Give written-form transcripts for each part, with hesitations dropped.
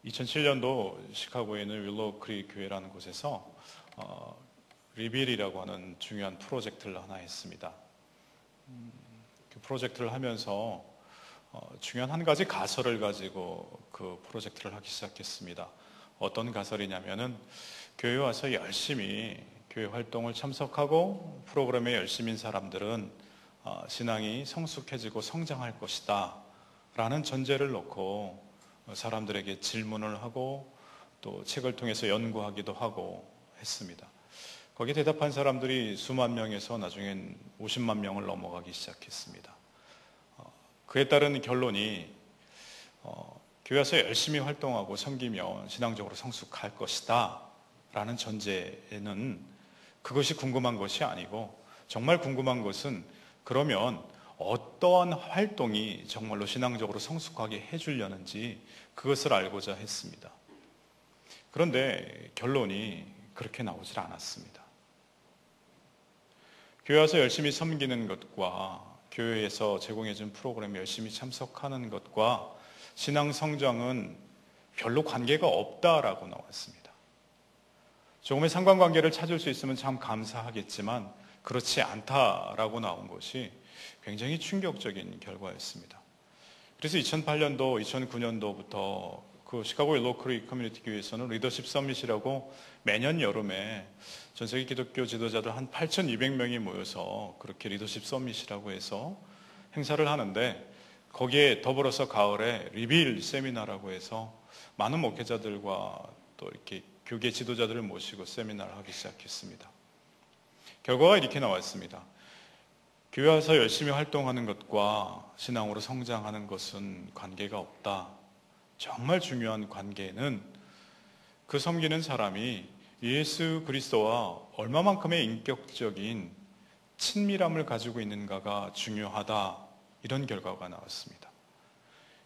2007년도 시카고에 있는 윌로우 크릭 교회라는 곳에서 리빌이라고 하는 중요한 프로젝트를 하나 했습니다. 그 프로젝트를 하면서 중요한 한 가지 가설을 가지고 그 프로젝트를 하기 시작했습니다. 어떤 가설이냐면은 교회 와서 열심히 교회 활동을 참석하고 프로그램에 열심인 사람들은 신앙이 성숙해지고 성장할 것이다 라는 전제를 놓고 사람들에게 질문을 하고 또 책을 통해서 연구하기도 하고 했습니다. 거기에 대답한 사람들이 수만 명에서 나중엔 50만 명을 넘어가기 시작했습니다. 그에 따른 결론이 교회에서 열심히 활동하고 섬기면 신앙적으로 성숙할 것이다 라는 전제에는 그것이 궁금한 것이 아니고, 정말 궁금한 것은 그러면 어떠한 활동이 정말로 신앙적으로 성숙하게 해주려는지 그것을 알고자 했습니다. 그런데 결론이 그렇게 나오질 않았습니다. 교회 와서 열심히 섬기는 것과 교회에서 제공해준 프로그램에 열심히 참석하는 것과 신앙 성장은 별로 관계가 없다라고 나왔습니다. 조금의 상관관계를 찾을 수 있으면 참 감사하겠지만 그렇지 않다라고 나온 것이 굉장히 충격적인 결과였습니다. 그래서 2008년도, 2009년도부터 그 시카고 윌로우 크릭 커뮤니티 교회에서는 리더십 서밋이라고 매년 여름에 전 세계 기독교 지도자들 한 8,200명이 모여서 그렇게 리더십 서밋이라고 해서 행사를 하는데, 거기에 더불어서 가을에 리빌 세미나라고 해서 많은 목회자들과 또 이렇게 교계 지도자들을 모시고 세미나를 하기 시작했습니다. 결과가 이렇게 나왔습니다. 교회 와서 열심히 활동하는 것과 신앙으로 성장하는 것은 관계가 없다. 정말 중요한 관계는 그 섬기는 사람이 예수 그리스도와 얼마만큼의 인격적인 친밀함을 가지고 있는가가 중요하다. 이런 결과가 나왔습니다.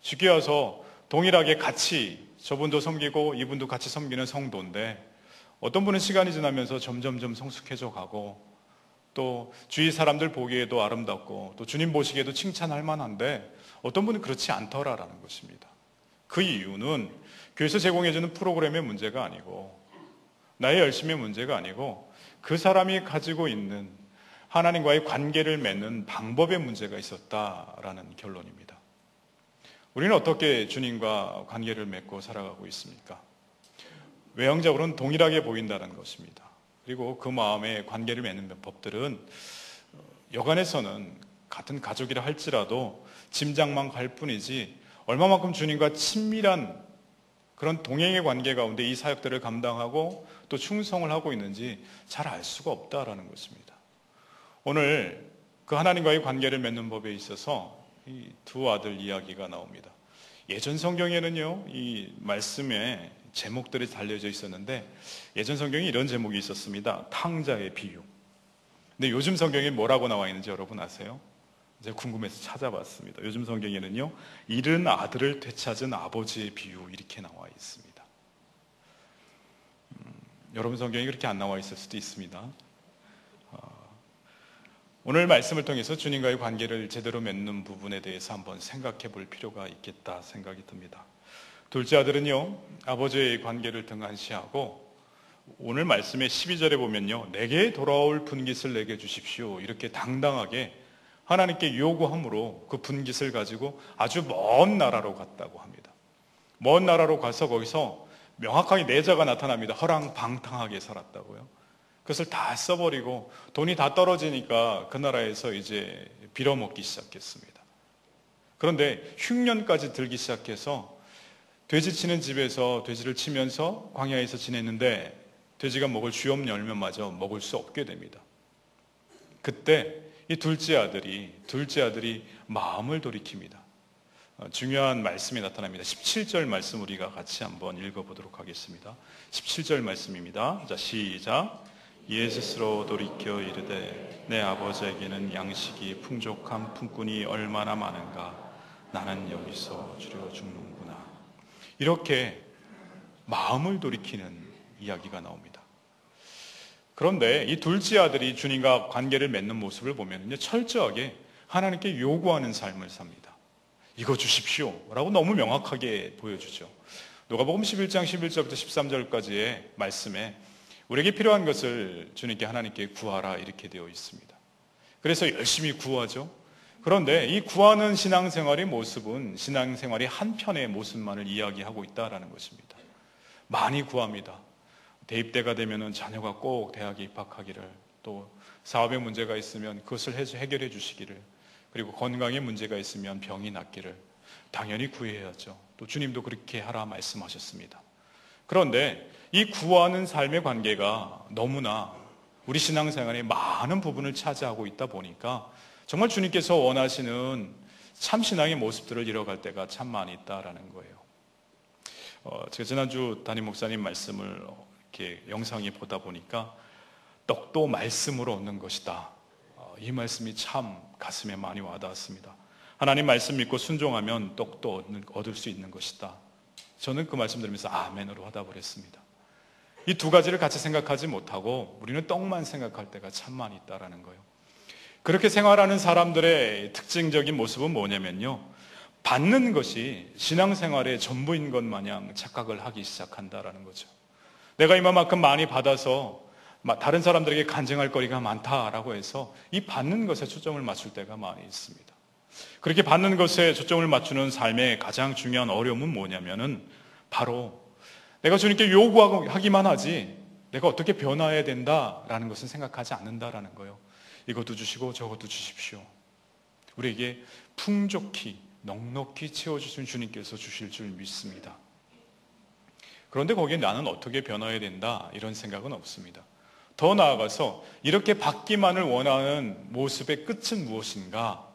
쉽게 와서 동일하게 같이 저분도 섬기고 이분도 같이 섬기는 성도인데, 어떤 분은 시간이 지나면서 점점점 성숙해져 가고 또 주위 사람들 보기에도 아름답고 또 주님 보시기에도 칭찬할 만한데, 어떤 분은 그렇지 않더라라는 것입니다. 그 이유는 교회에서 제공해주는 프로그램의 문제가 아니고 나의 열심의 문제가 아니고 그 사람이 가지고 있는 하나님과의 관계를 맺는 방법의 문제가 있었다라는 결론입니다. 우리는 어떻게 주님과 관계를 맺고 살아가고 있습니까? 외형적으로는 동일하게 보인다는 것입니다. 그리고 그 마음의 관계를 맺는 법들은 여간에서는 같은 가족이라 할지라도 짐작만 갈 뿐이지 얼마만큼 주님과 친밀한 그런 동행의 관계 가운데 이 사역들을 감당하고 또 충성을 하고 있는지 잘 알 수가 없다라는 것입니다. 오늘 그 하나님과의 관계를 맺는 법에 있어서 이 두 아들 이야기가 나옵니다. 예전 성경에는요, 이 말씀에 제목들이 달려져 있었는데 예전 성경에 이런 제목이 있었습니다. 탕자의 비유. 근데 요즘 성경에 뭐라고 나와 있는지 여러분 아세요? 제가 궁금해서 찾아봤습니다. 요즘 성경에는요, 잃은 아들을 되찾은 아버지의 비유 이렇게 나와 있습니다. 여러분 성경이 그렇게 안 나와 있을 수도 있습니다. 오늘 말씀을 통해서 주님과의 관계를 제대로 맺는 부분에 대해서 한번 생각해 볼 필요가 있겠다 생각이 듭니다. 둘째 아들은요, 아버지의 관계를 등한시하고 오늘 말씀의 12절에 보면요, 내게 돌아올 분깃을 내게 주십시오 이렇게 당당하게 하나님께 요구함으로 그 분깃을 가지고 아주 먼 나라로 갔다고 합니다. 먼 나라로 가서 거기서 명확하게 내자가 나타납니다. 허랑방탕하게 살았다고요. 그것을 다 써버리고 돈이 다 떨어지니까 그 나라에서 이제 빌어먹기 시작했습니다. 그런데 흉년까지 들기 시작해서 돼지 치는 집에서 돼지를 치면서 광야에서 지냈는데 돼지가 먹을 쥐없는 열매마저 먹을 수 없게 됩니다. 그때 이 둘째 아들이 마음을 돌이킵니다. 중요한 말씀이 나타납니다. 17절 말씀 우리가 같이 한번 읽어보도록 하겠습니다. 17절 말씀입니다. 자, 시작. 이에 스스로 돌이켜 이르되 내 아버지에게는 양식이 풍족한 품꾼이 얼마나 많은가, 나는 여기서 주려 죽는구나. 이렇게 마음을 돌이키는 이야기가 나옵니다. 그런데 이 둘째 아들이 주님과 관계를 맺는 모습을 보면 철저하게 하나님께 요구하는 삶을 삽니다. 이거 주십시오 라고 너무 명확하게 보여주죠. 누가복음 11장 11절부터 13절까지의 말씀에 우리에게 필요한 것을 주님께 하나님께 구하라 이렇게 되어 있습니다. 그래서 열심히 구하죠. 그런데 이 구하는 신앙생활의 모습은 신앙생활의 한편의 모습만을 이야기하고 있다는 것입니다. 많이 구합니다. 대입대가 되면 자녀가 꼭 대학에 입학하기를, 또 사업에 문제가 있으면 그것을 해결해 주시기를, 그리고 건강에 문제가 있으면 병이 낫기를 당연히 구해야죠. 또 주님도 그렇게 하라 말씀하셨습니다. 그런데 이 구하는 삶의 관계가 너무나 우리 신앙생활의 많은 부분을 차지하고 있다 보니까 정말 주님께서 원하시는 참 신앙의 모습들을 잃어갈 때가 참 많이 있다라는 거예요. 제가 지난주 담임 목사님 말씀을 이렇게 영상에 보다 보니까 떡도 말씀으로 얻는 것이다. 이 말씀이 참 가슴에 많이 와닿았습니다. 하나님 말씀 믿고 순종하면 떡도 얻을 수 있는 것이다. 저는 그 말씀 들으면서 아멘으로 화답을 했습니다. 이 두 가지를 같이 생각하지 못하고 우리는 떡만 생각할 때가 참 많이 있다라는 거예요. 그렇게 생활하는 사람들의 특징적인 모습은 뭐냐면요, 받는 것이 신앙생활의 전부인 것 마냥 착각을 하기 시작한다라는 거죠. 내가 이만큼 많이 받아서 다른 사람들에게 간증할 거리가 많다라고 해서 이 받는 것에 초점을 맞출 때가 많이 있습니다. 그렇게 받는 것에 초점을 맞추는 삶의 가장 중요한 어려움은 뭐냐면은 바로 내가 주님께 요구하기만 하지 내가 어떻게 변화해야 된다라는 것은 생각하지 않는다라는 거예요. 이것도 주시고 저것도 주십시오. 우리에게 풍족히 넉넉히 채워주신 주님께서 주실 줄 믿습니다. 그런데 거기에 나는 어떻게 변화해야 된다 이런 생각은 없습니다. 더 나아가서 이렇게 받기만을 원하는 모습의 끝은 무엇인가?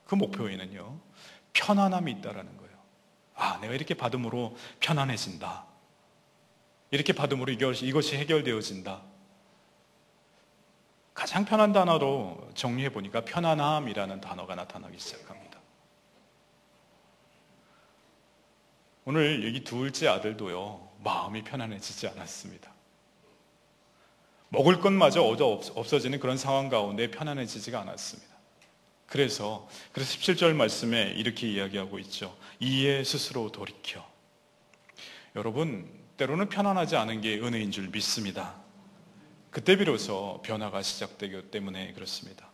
그 목표에는요, 편안함이 있다라는 거예요. 내가 이렇게 받음으로 편안해진다. 이렇게 받음으로 이것이 해결되어진다. 가장 편한 단어로 정리해 보니까 편안함이라는 단어가 나타나기 시작합니다. 오늘 여기 둘째 아들도요, 마음이 편안해지지 않았습니다. 먹을 것마저 없어지는 그런 상황 가운데 편안해지지가 않았습니다. 그래서 17절 말씀에 이렇게 이야기하고 있죠. 이에 스스로 돌이켜. 여러분, 때로는 편안하지 않은 게 은혜인 줄 믿습니다. 그때 비로소 변화가 시작되기 때문에 그렇습니다.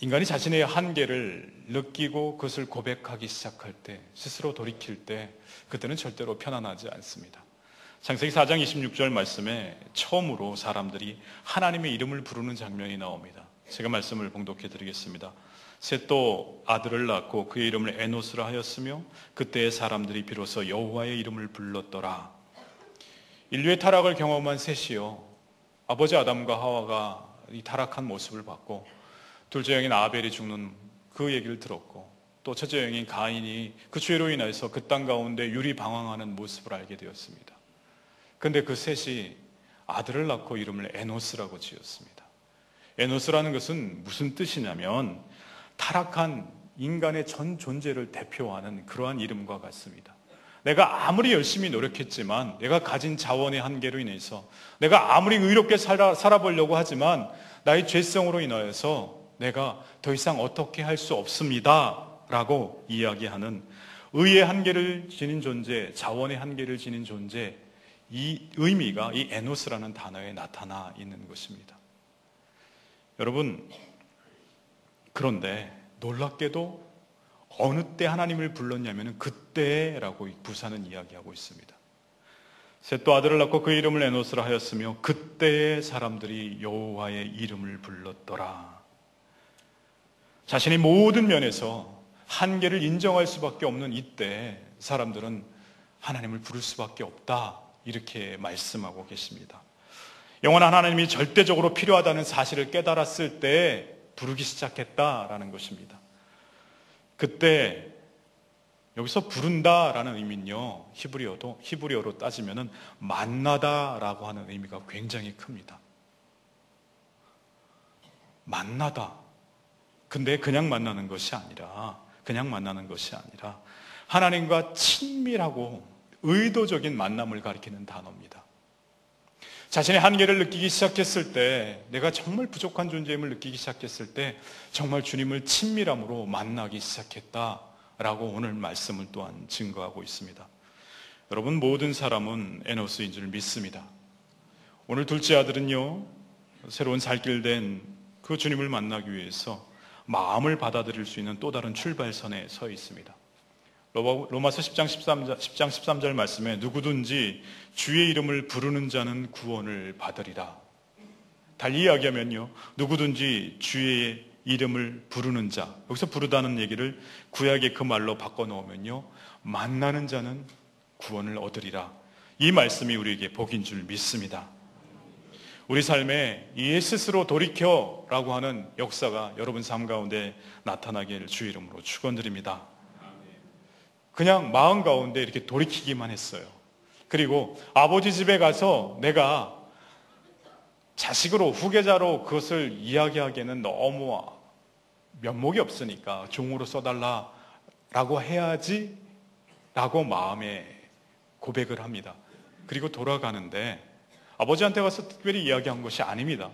인간이 자신의 한계를 느끼고 그것을 고백하기 시작할 때, 스스로 돌이킬 때, 그때는 절대로 편안하지 않습니다. 창세기 4장 26절 말씀에 처음으로 사람들이 하나님의 이름을 부르는 장면이 나옵니다. 제가 말씀을 봉독해 드리겠습니다. 셋도 아들을 낳고 그의 이름을 에노스라 하였으며 그때의 사람들이 비로소 여호와의 이름을 불렀더라. 인류의 타락을 경험한 셋이요, 아버지 아담과 하와가 이 타락한 모습을 봤고, 둘째 영인 아벨이 죽는 그 얘기를 들었고, 또 첫째 영인 가인이 그 죄로 인해서 그 땅 가운데 유리방황하는 모습을 알게 되었습니다. 근데 그 셋이 아들을 낳고 이름을 에노스라고 지었습니다. 에노스라는 것은 무슨 뜻이냐면 타락한 인간의 전 존재를 대표하는 그러한 이름과 같습니다. 내가 아무리 열심히 노력했지만, 내가 가진 자원의 한계로 인해서, 내가 아무리 의롭게 살아보려고 하지만 나의 죄성으로 인하여서 내가 더 이상 어떻게 할 수 없습니다 라고 이야기하는 의의 한계를 지닌 존재, 자원의 한계를 지닌 존재, 이 의미가 이 에노스라는 단어에 나타나 있는 것입니다. 여러분, 그런데 놀랍게도 어느 때 하나님을 불렀냐면 그때라고 부사는 이야기하고 있습니다. 셋도 아들을 낳고 그 이름을 에노스라 하였으며 그때의 사람들이 여호와의 이름을 불렀더라. 자신의 모든 면에서 한계를 인정할 수밖에 없는 이때 사람들은 하나님을 부를 수밖에 없다, 이렇게 말씀하고 계십니다. 영원한 하나님이 절대적으로 필요하다는 사실을 깨달았을 때 부르기 시작했다라는 것입니다. 그때 여기서 부른다라는 의미는요, 히브리어로 따지면은 만나다라고 하는 의미가 굉장히 큽니다. 만나다. 근데 그냥 만나는 것이 아니라 하나님과 친밀하고 의도적인 만남을 가리키는 단어입니다. 자신의 한계를 느끼기 시작했을 때, 내가 정말 부족한 존재임을 느끼기 시작했을 때 정말 주님을 친밀함으로 만나기 시작했다 라고 오늘 말씀을 또한 증거하고 있습니다. 여러분, 모든 사람은 에노스인 줄 믿습니다. 오늘 둘째 아들은요, 새로운 살길 된 그 주님을 만나기 위해서 마음을 받아들일 수 있는 또 다른 출발선에 서 있습니다. 로마서 10장 13절 말씀에 누구든지 주의 이름을 부르는 자는 구원을 받으리라. 달리 이야기하면요, 누구든지 주의 이름을 부르는 자, 여기서 부르다는 얘기를 구약의 그 말로 바꿔놓으면요, 만나는 자는 구원을 얻으리라. 이 말씀이 우리에게 복인 줄 믿습니다. 우리 삶에 이 스스로 돌이켜라고 하는 역사가 여러분 삶 가운데 나타나기를 주 이름으로 축원드립니다. 그냥 마음 가운데 이렇게 돌이키기만 했어요. 그리고 아버지 집에 가서 내가 자식으로, 후계자로 그것을 이야기하기에는 너무 면목이 없으니까 종으로 써달라라고 해야지 라고 마음에 고백을 합니다. 그리고 돌아가는데 아버지한테 가서 특별히 이야기한 것이 아닙니다.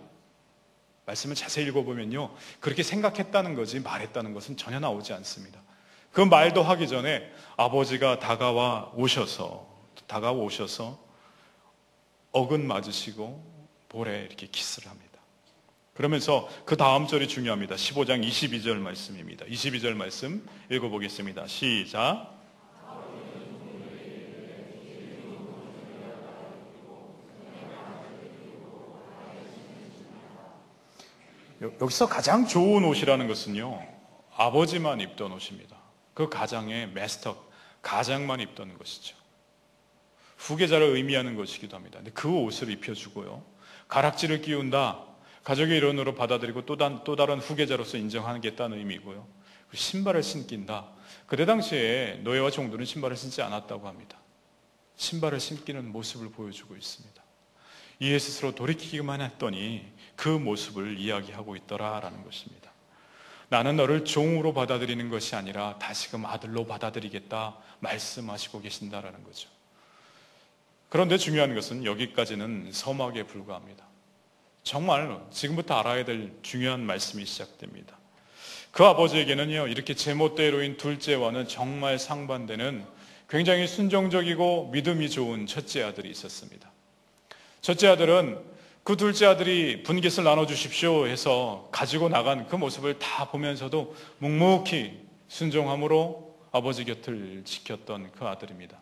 말씀을 자세히 읽어보면요, 그렇게 생각했다는 거지 말했다는 것은 전혀 나오지 않습니다. 그 말도 하기 전에 아버지가 다가와 오셔서 어근 맞으시고 볼에 이렇게 키스를 합니다. 그러면서 그 다음 절이 중요합니다. 15장 22절 말씀입니다. 22절 말씀 읽어보겠습니다. 시작. 여기서 가장 좋은 옷이라는 것은요, 아버지만 입던 옷입니다. 그 가장의 마스터, 가장만 입던 것이죠. 후계자를 의미하는 것이기도 합니다. 근데 그 옷을 입혀주고요, 가락지를 끼운다, 가족의 일원으로 받아들이고 또 다른 후계자로서 인정하겠다는 의미고요, 신발을 신긴다. 그때 당시에 노예와 종들은 신발을 신지 않았다고 합니다. 신발을 신기는 모습을 보여주고 있습니다. 이에 스스로 돌이키기만 했더니 그 모습을 이야기하고 있더라라는 것입니다. 나는 너를 종으로 받아들이는 것이 아니라 다시금 아들로 받아들이겠다 말씀하시고 계신다라는 거죠. 그런데 중요한 것은 여기까지는 서막에 불과합니다. 정말 지금부터 알아야 될 중요한 말씀이 시작됩니다. 그 아버지에게는요, 이렇게 제멋대로인 둘째와는 정말 상반되는 굉장히 순종적이고 믿음이 좋은 첫째 아들이 있었습니다. 첫째 아들은 그 둘째 아들이 분깃을 나눠주십시오 해서 가지고 나간 그 모습을 다 보면서도 묵묵히 순종함으로 아버지 곁을 지켰던 그 아들입니다.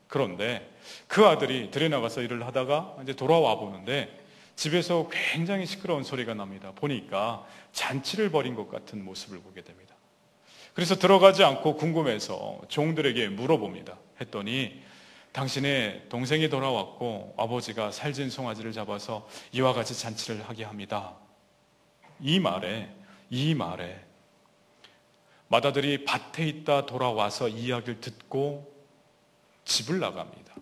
그런데 그 아들이 들여나가서 일을 하다가 이제 돌아와 보는데 집에서 굉장히 시끄러운 소리가 납니다. 보니까 잔치를 벌인 것 같은 모습을 보게 됩니다. 그래서 들어가지 않고 궁금해서 종들에게 물어봅니다. 했더니 당신의 동생이 돌아왔고 아버지가 살진 송아지를 잡아서 이와 같이 잔치를 하게 합니다. 이 말에 맏아들이 밭에 있다 돌아와서 이야기를 듣고 집을 나갑니다.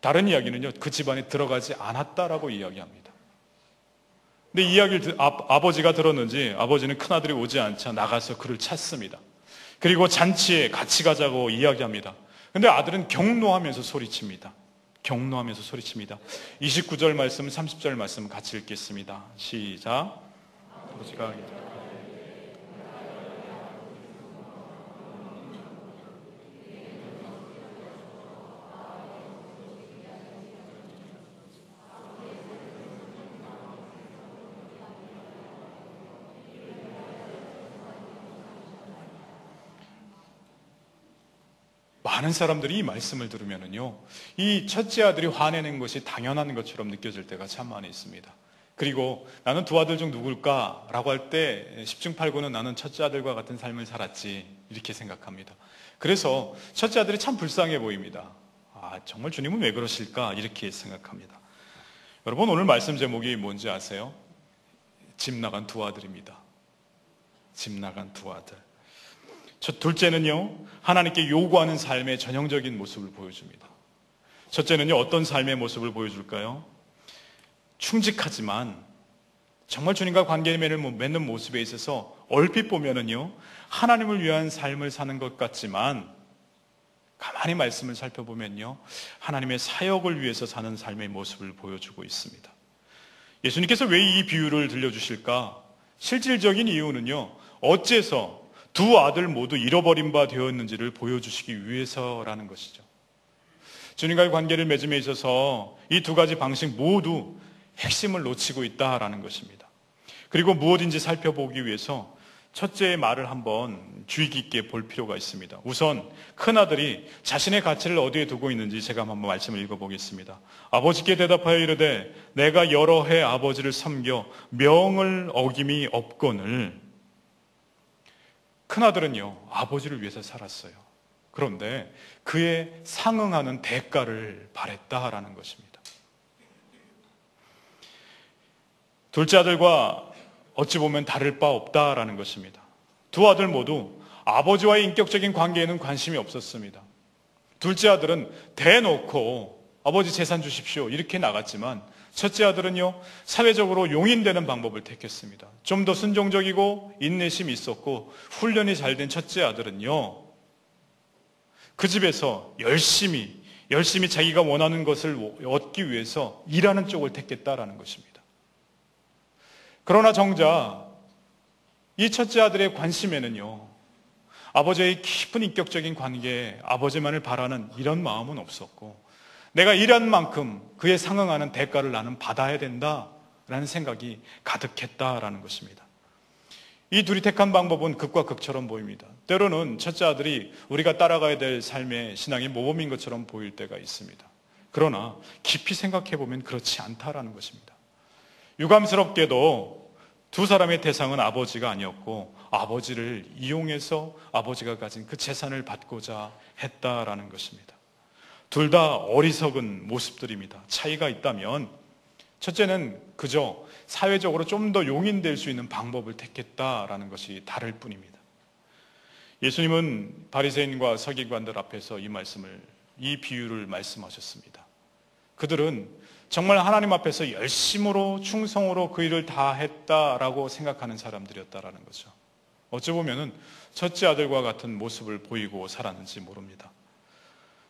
다른 이야기는요, 그 집안에 들어가지 않았다라고 이야기합니다. 근데 이야기를 아버지가 들었는지 아버지는 큰아들이 오지 않자 나가서 그를 찾습니다. 그리고 잔치에 같이 가자고 이야기합니다. 근데 아들은 경노하면서 소리칩니다. 29절 말씀, 30절 말씀 같이 읽겠습니다. 시작. 아버지가 많은 사람들이 이 말씀을 들으면은요, 이 첫째 아들이 화내는 것이 당연한 것처럼 느껴질 때가 참 많이 있습니다. 그리고 나는 두 아들 중 누굴까? 라고 할 때 10중 8구는 나는 첫째 아들과 같은 삶을 살았지, 이렇게 생각합니다. 그래서 첫째 아들이 참 불쌍해 보입니다. 정말 주님은 왜 그러실까? 이렇게 생각합니다. 여러분, 오늘 말씀 제목이 뭔지 아세요? 집 나간 두 아들입니다. 집 나간 두 아들. 둘째는요, 하나님께 요구하는 삶의 전형적인 모습을 보여줍니다. 첫째는요, 어떤 삶의 모습을 보여줄까요? 충직하지만 정말 주님과 관계를 맺는 모습에 있어서 얼핏 보면은요, 하나님을 위한 삶을 사는 것 같지만 가만히 말씀을 살펴보면요, 하나님의 사역을 위해서 사는 삶의 모습을 보여주고 있습니다. 예수님께서 왜 이 비유를 들려주실까? 실질적인 이유는요, 어째서 두 아들 모두 잃어버린 바 되었는지를 보여주시기 위해서라는 것이죠. 주님과의 관계를 맺음에 있어서 이 두 가지 방식 모두 핵심을 놓치고 있다라는 것입니다. 그리고 무엇인지 살펴보기 위해서 첫째의 말을 한번 주의 깊게 볼 필요가 있습니다. 우선 큰아들이 자신의 가치를 어디에 두고 있는지 제가 한번 말씀을 읽어보겠습니다. 아버지께 대답하여 이르되 내가 여러 해 아버지를 섬겨 명을 어김이 없거늘. 큰아들은요, 아버지를 위해서 살았어요. 그런데 그에 상응하는 대가를 바랬다라는 것입니다. 둘째 아들과 어찌 보면 다를 바 없다라는 것입니다. 두 아들 모두 아버지와의 인격적인 관계에는 관심이 없었습니다. 둘째 아들은 대놓고 아버지 재산 주십시오 이렇게 나갔지만 첫째 아들은요, 사회적으로 용인되는 방법을 택했습니다. 좀 더 순종적이고 인내심이 있었고 훈련이 잘 된 첫째 아들은요, 그 집에서 열심히 자기가 원하는 것을 얻기 위해서 일하는 쪽을 택했다라는 것입니다. 그러나 정작 이 첫째 아들의 관심에는요, 아버지의 깊은 인격적인 관계에 아버지만을 바라는 이런 마음은 없었고, 내가 일한 만큼 그에 상응하는 대가를 나는 받아야 된다라는 생각이 가득했다라는 것입니다. 이 둘이 택한 방법은 극과 극처럼 보입니다. 때로는 첫째 아들이 우리가 따라가야 될 삶의 신앙의 모범인 것처럼 보일 때가 있습니다. 그러나 깊이 생각해 보면 그렇지 않다라는 것입니다. 유감스럽게도 두 사람의 대상은 아버지가 아니었고 아버지를 이용해서 아버지가 가진 그 재산을 받고자 했다라는 것입니다. 둘 다 어리석은 모습들입니다. 차이가 있다면 첫째는 그저 사회적으로 좀 더 용인될 수 있는 방법을 택했다라는 것이 다를 뿐입니다. 예수님은 바리새인과 서기관들 앞에서 이 비유를 말씀하셨습니다. 그들은 정말 하나님 앞에서 열심으로 충성으로 그 일을 다 했다라고 생각하는 사람들이었다라는 거죠. 어찌 보면은 첫째 아들과 같은 모습을 보이고 살았는지 모릅니다.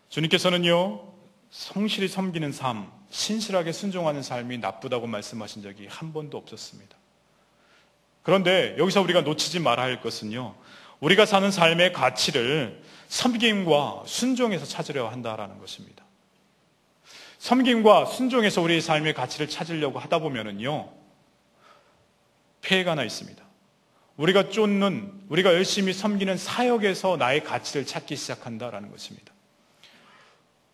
주님께서는요, 성실히 섬기는 삶, 신실하게 순종하는 삶이 나쁘다고 말씀하신 적이 한 번도 없었습니다. 그런데 여기서 우리가 놓치지 말아야 할 것은요, 우리가 사는 삶의 가치를 섬김과 순종에서 찾으려 한다라는 것입니다. 섬김과 순종에서 우리의 삶의 가치를 찾으려고 하다 보면은요, 폐해가 하나 있습니다. 우리가 열심히 섬기는 사역에서 나의 가치를 찾기 시작한다라는 것입니다.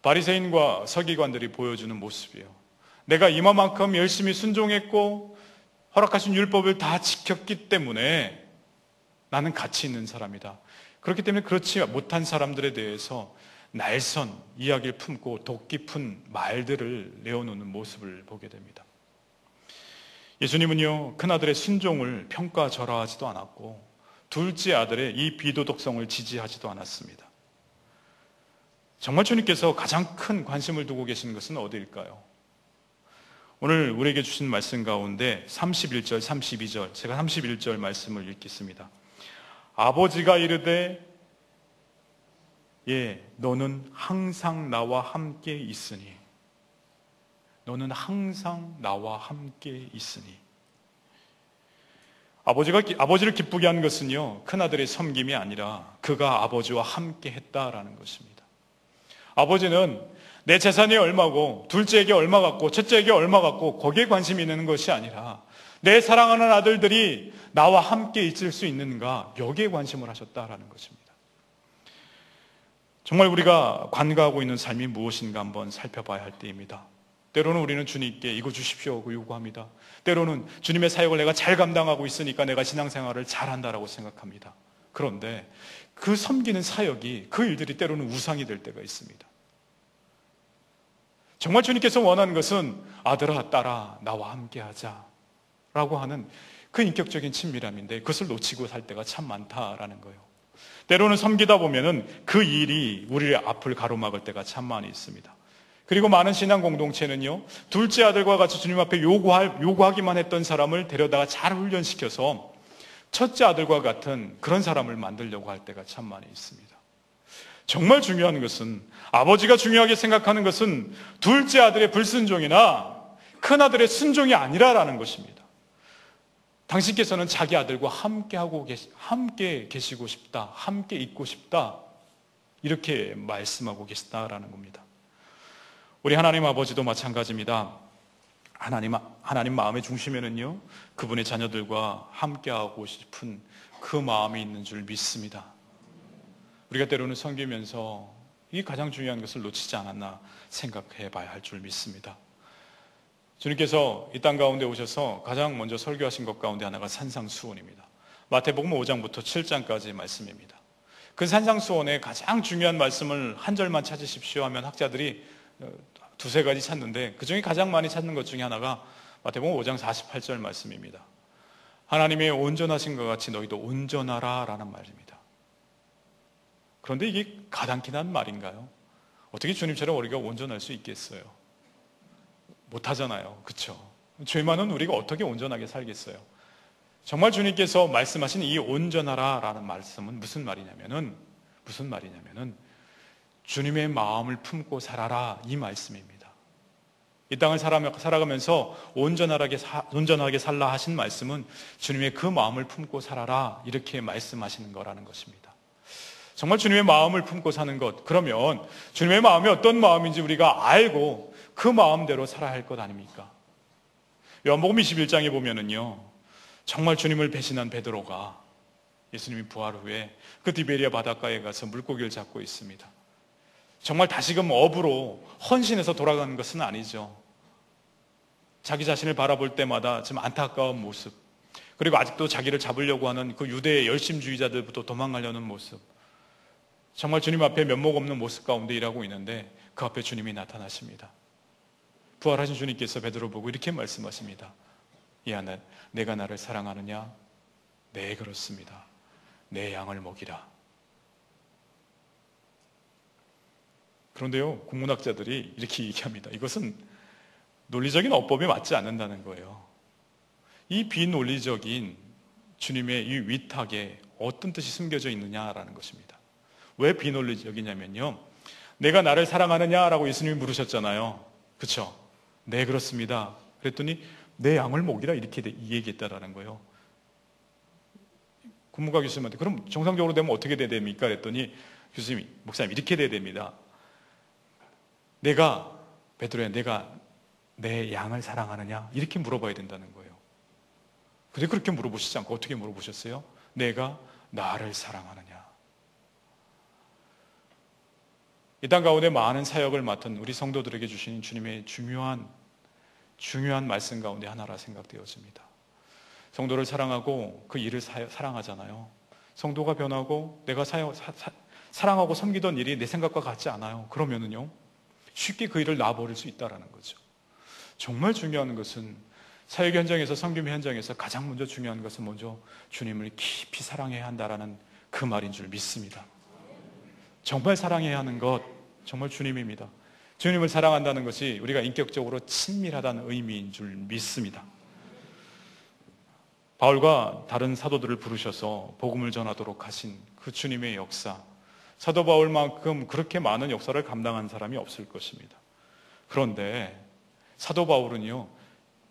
바리새인과 서기관들이 보여주는 모습이에요. 내가 이만큼 열심히 순종했고 허락하신 율법을 다 지켰기 때문에 나는 가치 있는 사람이다. 그렇기 때문에 그렇지 못한 사람들에 대해서 날선 이야기를 품고 독 깊은 말들을 내어놓는 모습을 보게 됩니다. 예수님은요, 큰아들의 순종을 평가절하하지도 않았고 둘째 아들의 이 비도덕성을 지지하지도 않았습니다. 정말 주님께서 가장 큰 관심을 두고 계시는 것은 어디일까요? 오늘 우리에게 주신 말씀 가운데 31절, 32절, 제가 31절 말씀을 읽겠습니다. 아버지가 이르되 너는 항상 나와 함께 있으니. 너는 항상 나와 함께 있으니. 아버지를 기쁘게 한 것은요, 큰아들의 섬김이 아니라 그가 아버지와 함께 했다라는 것입니다. 아버지는 내 재산이 얼마고, 둘째에게 얼마 갖고, 첫째에게 얼마 갖고, 거기에 관심이 있는 것이 아니라 내 사랑하는 아들들이 나와 함께 있을 수 있는가, 여기에 관심을 하셨다라는 것입니다. 정말 우리가 관가하고 있는 삶이 무엇인가 한번 살펴봐야 할 때입니다. 때로는 우리는 주님께 이거 주십시오 하고 요구합니다. 때로는 주님의 사역을 내가 잘 감당하고 있으니까 내가 신앙생활을 잘한다라고 생각합니다. 그런데 그 섬기는 사역이, 그 일들이 때로는 우상이 될 때가 있습니다. 정말 주님께서 원하는 것은 아들아, 딸아, 나와 함께 하자 라고 하는 그 인격적인 친밀함인데 그것을 놓치고 살 때가 참 많다라는 거예요. 때로는 섬기다 보면은 그 일이 우리의 앞을 가로막을 때가 참 많이 있습니다. 그리고 많은 신앙 공동체는요, 둘째 아들과 같이 주님 앞에 요구하기만 했던 사람을 데려다가 잘 훈련시켜서 첫째 아들과 같은 그런 사람을 만들려고 할 때가 참 많이 있습니다. 정말 중요한 것은, 아버지가 중요하게 생각하는 것은 둘째 아들의 불순종이나 큰아들의 순종이 아니라라는 것입니다. 당신께서는 자기 아들과 함께 계시고 싶다, 함께 있고 싶다, 이렇게 말씀하고 계시다라는 겁니다. 우리 하나님 아버지도 마찬가지입니다. 하나님 마음의 중심에는요, 그분의 자녀들과 함께하고 싶은 그 마음이 있는 줄 믿습니다. 우리가 때로는 섬기면서 이 가장 중요한 것을 놓치지 않았나 생각해 봐야 할 줄 믿습니다. 주님께서 이 땅 가운데 오셔서 가장 먼저 설교하신 것 가운데 하나가 산상수훈입니다. 마태복음 5장부터 7장까지의 말씀입니다. 그 산상수훈의 가장 중요한 말씀을 한 절만 찾으십시오 하면 학자들이 두세 가지 찾는데, 그 중에 가장 많이 찾는 것 중에 하나가 마태복음 5장 48절 말씀입니다. 하나님의 온전하신 것 같이 너희도 온전하라 라는 말입니다. 그런데 이게 가당키나 한 말인가요? 어떻게 주님처럼 우리가 온전할 수 있겠어요? 못하잖아요. 그렇죠? 죄 많은 우리가 어떻게 온전하게 살겠어요? 정말 주님께서 말씀하신 이 온전하라 라는 말씀은 무슨 말이냐면은 주님의 마음을 품고 살아라, 이 말씀입니다. 이 땅을 살아가면서 온전하게 살라 하신 말씀은 주님의 그 마음을 품고 살아라, 이렇게 말씀하시는 거라는 것입니다. 정말 주님의 마음을 품고 사는 것, 그러면 주님의 마음이 어떤 마음인지 우리가 알고 그 마음대로 살아야 할 것 아닙니까? 요한복음 21장에 보면은요, 정말 주님을 배신한 베드로가 예수님이 부활 후에 그 디베리아 바닷가에 가서 물고기를 잡고 있습니다. 정말 다시금 업으로 헌신해서 돌아가는 것은 아니죠. 자기 자신을 바라볼 때마다 좀 안타까운 모습, 그리고 아직도 자기를 잡으려고 하는 그 유대의 열심주의자들부터 도망가려는 모습, 정말 주님 앞에 면목 없는 모습 가운데 일하고 있는데 그 앞에 주님이 나타나십니다. 부활하신 주님께서 베드로 보고 이렇게 말씀하십니다. 야, 내가 나를 사랑하느냐? 네, 그렇습니다. 내 양을 먹이라. 그런데요, 국문학자들이 이렇게 얘기합니다. 이것은 논리적인 어법에 맞지 않는다는 거예요. 이 비논리적인 주님의 이 위탁에 어떤 뜻이 숨겨져 있느냐라는 것입니다. 왜 비논리적이냐면요, 내가 나를 사랑하느냐라고 예수님이 물으셨잖아요. 그렇죠? 네, 그렇습니다. 그랬더니 내 양을 먹이라, 이렇게 얘기했다라는 거예요. 국문과 교수님한테 그럼 정상적으로 되면 어떻게 돼야 됩니까? 그랬더니 교수님이, 목사님, 이렇게 돼야 됩니다. 베드로야, 내가 내 양을 사랑하느냐? 이렇게 물어봐야 된다는 거예요. 근데 그렇게 물어보시지 않고 어떻게 물어보셨어요? 내가 나를 사랑하느냐? 이 땅 가운데 많은 사역을 맡은 우리 성도들에게 주시는 주님의 중요한 말씀 가운데 하나라 생각되어집니다. 성도를 사랑하고 그 일을 사랑하잖아요. 성도가 변하고 내가 사랑하고 섬기던 일이 내 생각과 같지 않아요. 그러면은요, 쉽게 그 일을 놔버릴 수 있다는 거죠. 정말 중요한 것은 사역 현장에서, 섬김 현장에서 가장 먼저 중요한 것은 먼저 주님을 깊이 사랑해야 한다라는 그 말인 줄 믿습니다. 정말 사랑해야 하는 것, 정말 주님입니다. 주님을 사랑한다는 것이 우리가 인격적으로 친밀하다는 의미인 줄 믿습니다. 바울과 다른 사도들을 부르셔서 복음을 전하도록 하신 그 주님의 역사, 사도 바울만큼 그렇게 많은 역사를 감당한 사람이 없을 것입니다. 그런데 사도 바울은요,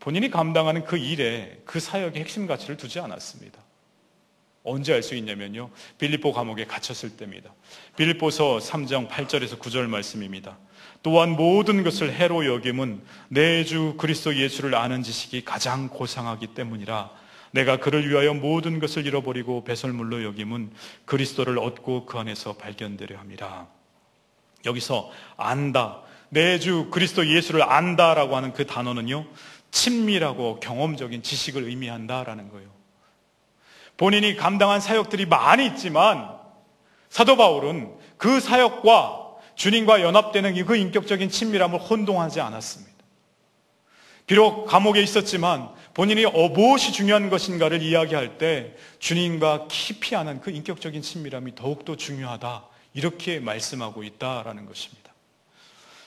본인이 감당하는 그 일에, 그 사역의 핵심 가치를 두지 않았습니다. 언제 알 수 있냐면요, 빌립보 감옥에 갇혔을 때입니다. 빌립보서 3장 8절에서 9절 말씀입니다. 또한 모든 것을 해로 여김은 내 주 그리스도 예수를 아는 지식이 가장 고상하기 때문이라. 내가 그를 위하여 모든 것을 잃어버리고 배설물로 여김은 그리스도를 얻고 그 안에서 발견되려 함이라. 여기서 안다, 내 주 그리스도 예수를 안다라고 하는 그 단어는요, 친밀하고 경험적인 지식을 의미한다라는 거예요. 본인이 감당한 사역들이 많이 있지만 사도 바울은 그 사역과 주님과 연합되는 그 인격적인 친밀함을 혼동하지 않았습니다. 비록 감옥에 있었지만 본인이 무엇이 중요한 것인가를 이야기할 때 주님과 깊이 아는 그 인격적인 친밀함이 더욱더 중요하다, 이렇게 말씀하고 있다라는 것입니다.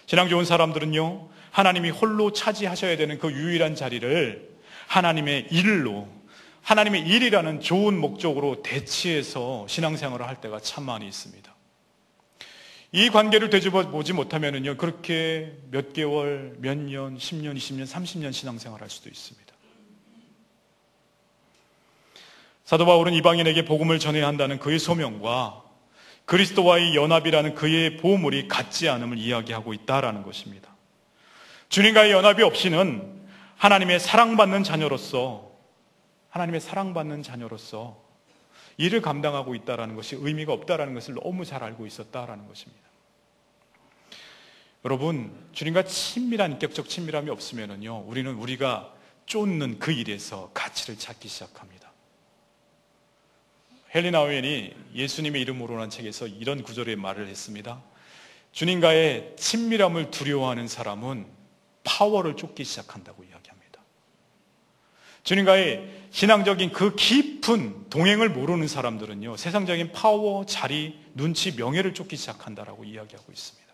신앙 좋은 사람들은요, 하나님이 홀로 차지하셔야 되는 그 유일한 자리를 하나님의 일로, 하나님의 일이라는 좋은 목적으로 대치해서 신앙생활을 할 때가 참 많이 있습니다. 이 관계를 되짚어보지 못하면요, 그렇게 몇 개월, 몇 년, 10년, 20년, 30년 신앙생활을 할 수도 있습니다. 사도 바울은 이방인에게 복음을 전해야 한다는 그의 소명과 그리스도와의 연합이라는 그의 보물이 같지 않음을 이야기하고 있다라는 것입니다. 주님과의 연합이 없이는 하나님의 사랑받는 자녀로서 일을 감당하고 있다는 것이 의미가 없다는 것을 너무 잘 알고 있었다는 것입니다. 여러분, 주님과 친밀한 인격적 친밀함이 없으면요, 우리는 우리가 쫓는 그 일에서 가치를 찾기 시작합니다. 헨리 나우엔이 예수님의 이름으로라는 책에서 이런 구절의 말을 했습니다. 주님과의 친밀함을 두려워하는 사람은 파워를 쫓기 시작한다고 이야기합니다. 주님과의 신앙적인 그 깊은 동행을 모르는 사람들은요, 세상적인 파워, 자리, 눈치, 명예를 쫓기 시작한다라고 이야기하고 있습니다.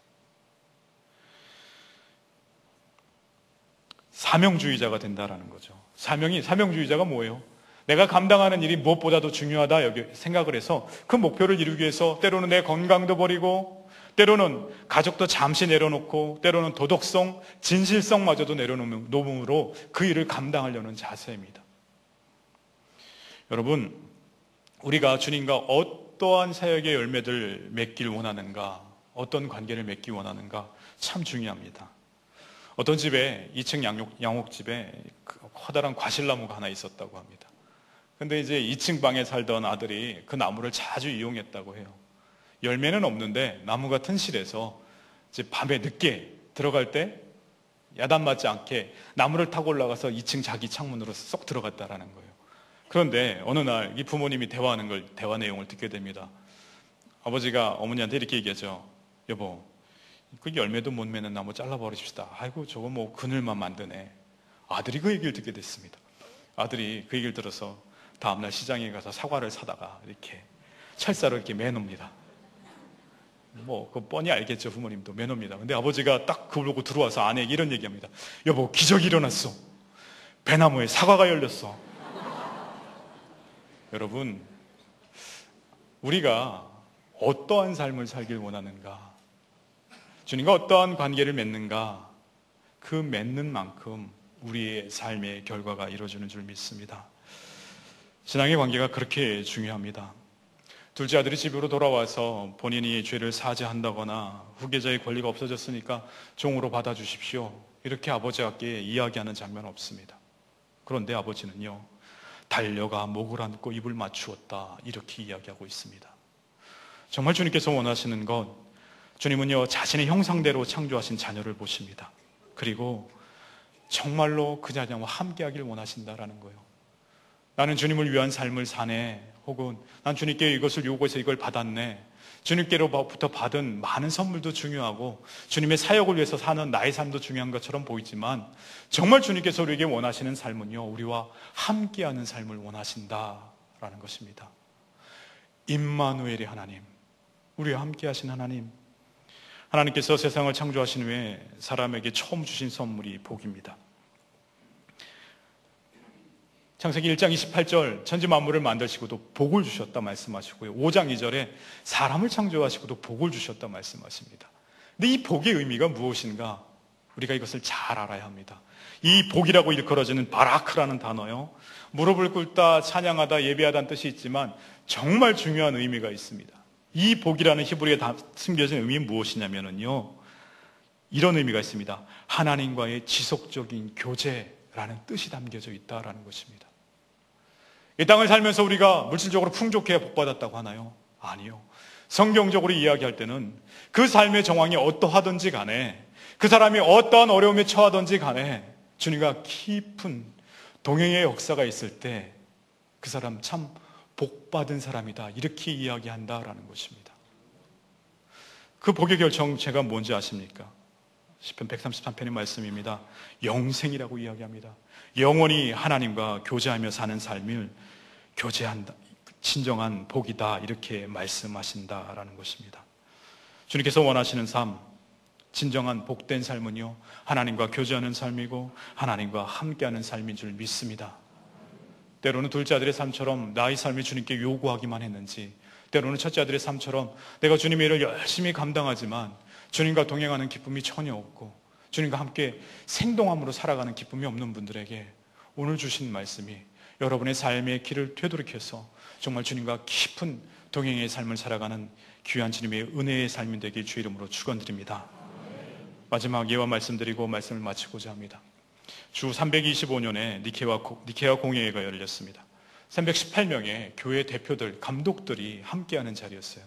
사명주의자가 된다라는 거죠. 사명주의자가 뭐예요? 내가 감당하는 일이 무엇보다도 중요하다 여기 생각을 해서 그 목표를 이루기 위해서 때로는 내 건강도 버리고, 때로는 가족도 잠시 내려놓고, 때로는 도덕성, 진실성마저도 내려놓음으로 그 일을 감당하려는 자세입니다. 여러분, 우리가 주님과 어떠한 사역의 열매를 맺길 원하는가, 어떤 관계를 맺기 원하는가 참 중요합니다. 어떤 집에 2층 양옥집에 커다란 과실나무가 하나 있었다고 합니다. 근데 이제 2층 방에 살던 아들이 그 나무를 자주 이용했다고 해요. 열매는 없는데 나무가 튼실해서 이제 밤에 늦게 들어갈 때 야단 맞지 않게 나무를 타고 올라가서 2층 자기 창문으로 쏙 들어갔다라는 거예요. 그런데 어느 날 이 부모님이 대화 내용을 듣게 됩니다. 아버지가 어머니한테 이렇게 얘기하죠. 여보, 그 열매도 못 맺는 나무 잘라버리십시다. 아이고, 저거 뭐 그늘만 만드네. 아들이 그 얘기를 듣게 됐습니다. 아들이 그 얘기를 들어서 다음날 시장에 가서 사과를 사다가 이렇게 철사로 이렇게 매놉니다. 뭐, 그 뻔히 알겠죠. 부모님도 매놉니다. 근데 아버지가 딱 그걸 보고 들어와서 아내에게 이런 얘기합니다. 여보, 기적이 일어났어. 배나무에 사과가 열렸어. 여러분, 우리가 어떠한 삶을 살길 원하는가, 주님과 어떠한 관계를 맺는가, 그 맺는 만큼 우리의 삶의 결과가 이루어지는 줄 믿습니다. 신앙의 관계가 그렇게 중요합니다. 둘째 아들이 집으로 돌아와서 본인이 죄를 사죄한다거나 후계자의 권리가 없어졌으니까 종으로 받아주십시오, 이렇게 아버지께 이야기하는 장면은 없습니다. 그런데 아버지는요, 달려가 목을 안고 입을 맞추었다, 이렇게 이야기하고 있습니다. 정말 주님께서 원하시는 것, 주님은요, 자신의 형상대로 창조하신 자녀를 보십니다. 그리고 정말로 그 자녀와 함께하길 원하신다라는 거예요. 나는 주님을 위한 삶을 사네, 혹은 난 주님께 이것을 요구해서 이걸 받았네, 주님께로부터 받은 많은 선물도 중요하고 주님의 사역을 위해서 사는 나의 삶도 중요한 것처럼 보이지만, 정말 주님께서 우리에게 원하시는 삶은요, 우리와 함께하는 삶을 원하신다라는 것입니다. 임마누엘의 하나님, 우리와 함께하신 하나님, 하나님께서 세상을 창조하신 후에 사람에게 처음 주신 선물이 복입니다. 창세기 1장 28절 천지 만물을 만드시고도 복을 주셨다 말씀하시고요, 5장 2절에 사람을 창조하시고도 복을 주셨다 말씀하십니다. 근데 이 복의 의미가 무엇인가, 우리가 이것을 잘 알아야 합니다. 이 복이라고 일컬어지는 바라크라는 단어요, 무릎을 꿇다, 찬양하다, 예배하다는 뜻이 있지만 정말 중요한 의미가 있습니다. 이 복이라는 히브리어에 숨겨진 의미는 무엇이냐면요, 이런 의미가 있습니다. 하나님과의 지속적인 교제라는 뜻이 담겨져 있다라는 것입니다. 이 땅을 살면서 우리가 물질적으로 풍족해야 복받았다고 하나요? 아니요. 성경적으로 이야기할 때는 그 삶의 정황이 어떠하든지 간에, 그 사람이 어떠한 어려움에 처하든지 간에 주님과 깊은 동행의 역사가 있을 때 그 사람 참 복받은 사람이다, 이렇게 이야기한다라는 것입니다. 그 복의 결정체가 뭔지 아십니까? 시편 133편의 말씀입니다. 영생이라고 이야기합니다. 영원히 하나님과 교제하며 사는 삶을 교제한다, 진정한 복이다, 이렇게 말씀하신다라는 것입니다. 주님께서 원하시는 삶, 진정한 복된 삶은요, 하나님과 교제하는 삶이고 하나님과 함께하는 삶인 줄 믿습니다. 때로는 둘째 아들의 삶처럼 나의 삶이 주님께 요구하기만 했는지, 때로는 첫째 아들의 삶처럼 내가 주님의 일을 열심히 감당하지만 주님과 동행하는 기쁨이 전혀 없고 주님과 함께 생동함으로 살아가는 기쁨이 없는 분들에게 오늘 주신 말씀이, 여러분의 삶의 길을 되돌이켜서 정말 주님과 깊은 동행의 삶을 살아가는 귀한 주님의 은혜의 삶이 되길 주 이름으로 축원드립니다. 마지막 예화 말씀드리고 말씀을 마치고자 합니다. 주 325년에 니케아 공회가 열렸습니다. 318명의 교회 대표들, 감독들이 함께하는 자리였어요.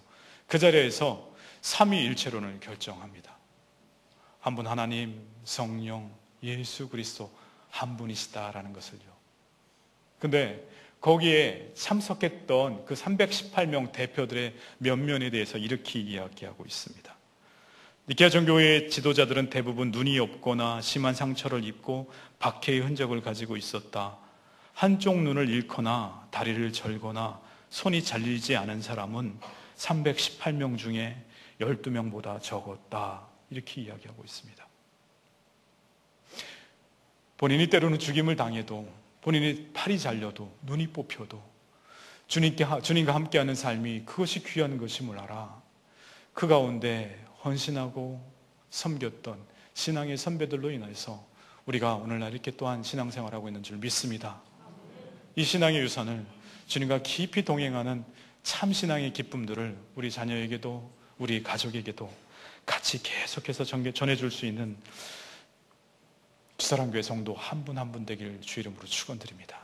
그 자리에서 삼위일체론을 결정합니다. 한 분 하나님, 성령, 예수 그리스도 한 분이시다라는 것을요. 근데 거기에 참석했던 그 318명 대표들의 면면에 대해서 이렇게 이야기하고 있습니다. 니케아 정교회의 지도자들은 대부분 눈이 없거나 심한 상처를 입고 박해의 흔적을 가지고 있었다. 한쪽 눈을 잃거나 다리를 절거나 손이 잘리지 않은 사람은 318명 중에 12명보다 적었다. 이렇게 이야기하고 있습니다. 본인이 때로는 죽임을 당해도, 본인이 팔이 잘려도, 눈이 뽑혀도 주님과 함께하는 삶이 그것이 귀한 것임을 알아. 그 가운데 헌신하고 섬겼던 신앙의 선배들로 인해서 우리가 오늘날 이렇게 또한 신앙생활하고 있는 줄 믿습니다. 이 신앙의 유산을 주님과 깊이 동행하는 참 신앙의 기쁨들을 우리 자녀에게도 우리 가족에게도 같이 계속해서 전해줄 수 있는 주사랑교회 성도 한 분 한 분 되길 주 이름으로 축원드립니다.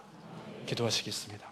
기도하시겠습니다.